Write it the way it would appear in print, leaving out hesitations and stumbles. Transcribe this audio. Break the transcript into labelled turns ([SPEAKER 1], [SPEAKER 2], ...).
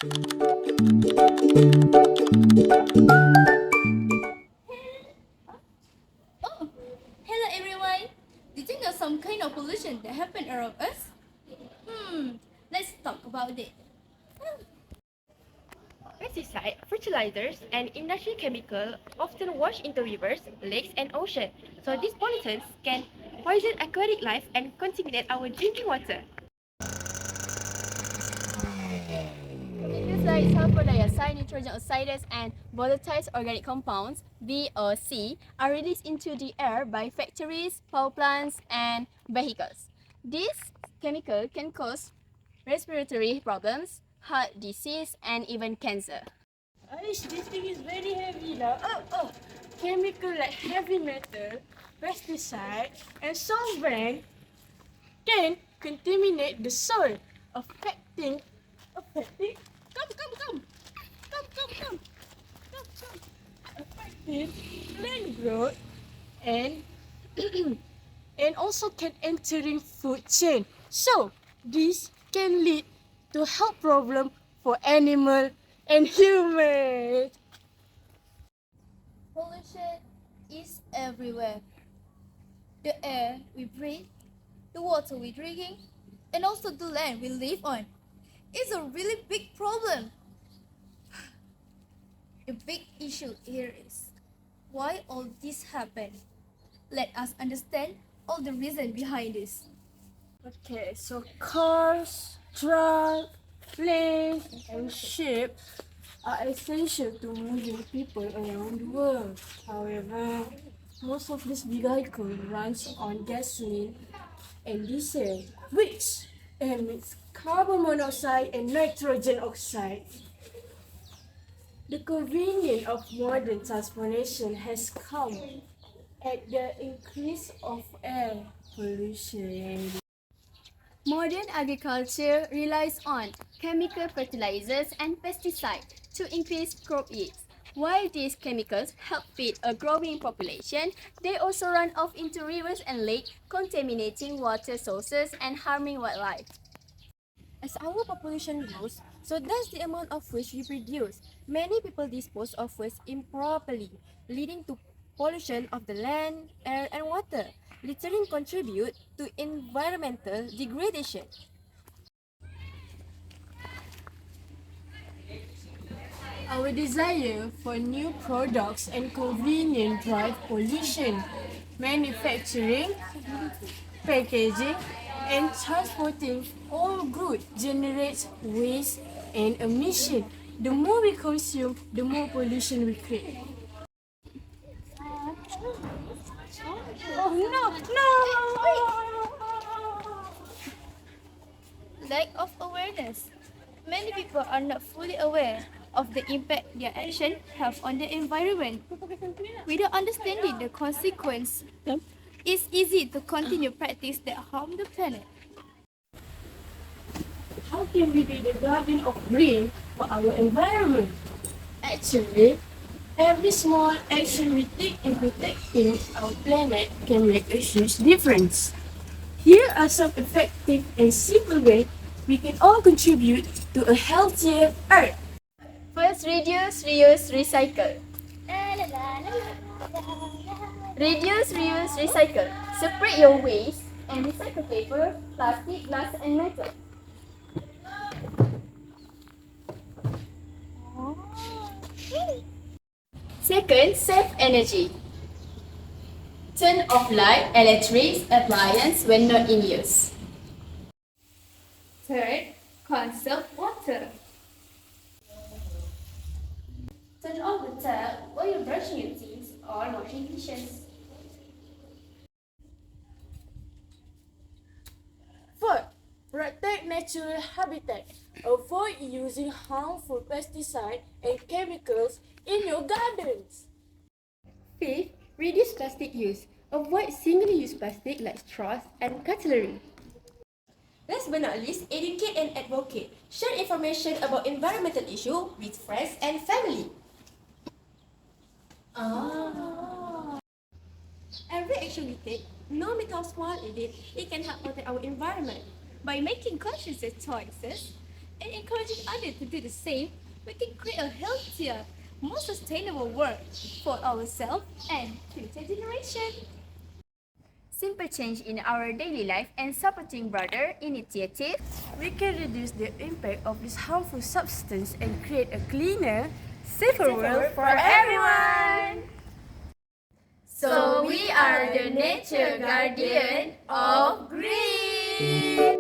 [SPEAKER 1] Oh, hello everyone. Do you think of some kind of pollution that happened around us? Let's talk about it.
[SPEAKER 2] Pesticide, fertilizers, and industrial chemicals often wash into rivers, lakes, and oceans. So these pollutants can poison aquatic life and contaminate our drinking water.
[SPEAKER 1] Things like sulfur dioxide, nitrogen oxides, and volatile organic compounds (VOC) are released into the air by factories, power plants, and vehicles. These chemicals can cause respiratory problems, heart disease, and even cancer.
[SPEAKER 3] Aish, this thing is very heavy now. Chemical like heavy metal, pesticide, and solvent can contaminate the soil, affecting, affecting plant growth and and also can entering food chain. So this can lead to health problem for animal and human.
[SPEAKER 1] Pollution is everywhere. The air we breathe, the water we're drinking, and also the land we live on. It's a really big problem. The big issue here is why all this happened. Let us understand all the reason behind this.
[SPEAKER 3] Okay, so cars, truck, planes, and ships are essential to moving people around the world. However, most of these vehicles runs on gasoline and diesel, which emits carbon monoxide and nitrogen oxide. The convenience of modern transportation has come at the increase of air pollution.
[SPEAKER 1] Modern agriculture relies on chemical fertilizers and pesticides to increase crop yields. While these chemicals help feed a growing population, they also run off into rivers and lakes, contaminating water sources and harming wildlife.
[SPEAKER 2] As our population grows, so does the amount of waste we produce. Many people dispose of waste improperly, leading to pollution of the land, air, and water. Littering contribute to environmental degradation.
[SPEAKER 3] Our desire for new products and convenience drive pollution. Manufacturing, packaging, and transporting all goods generates waste and emission. The more we consume, the more pollution we create. Oh no!
[SPEAKER 1] Lack of awareness. Many people are not fully aware of the impact their actions have on the environment. Without understanding the consequence, it's easy to continue practice that harm the planet.
[SPEAKER 3] How can we be the guardian of green for our environment? Actually, every small action we take in protecting our planet can make a huge difference. Here are some effective and simple ways we can all contribute to a healthier earth.
[SPEAKER 1] First, reduce, reuse, recycle. Reduce, reuse, recycle. Separate your waste and recycle paper, plastic, glass, and metal. Second, save energy. Turn off light, electric appliance when not in use. Third, conserve water. Turn off the tap while you're brushing your teeth or washing dishes.
[SPEAKER 3] Fourth, protect natural habitat. Avoid using harmful pesticides and chemicals in your gardens.
[SPEAKER 2] Fifth, reduce plastic use. Avoid single-use plastic like straws and cutlery. Last but not least, educate and advocate. Share information about environmental issues with friends and family. Every action we take, no matter how small it is, it can help protect our environment.
[SPEAKER 1] By making conscious choices,
[SPEAKER 4] and encouraging others to do the same, we can create a healthier, more sustainable world for ourselves and future generations.
[SPEAKER 1] Simple change in our daily life and supporting broader initiatives,
[SPEAKER 3] we can reduce the impact of this harmful substance and create a cleaner, safer world for everyone.
[SPEAKER 1] so we are the nature guardian of green.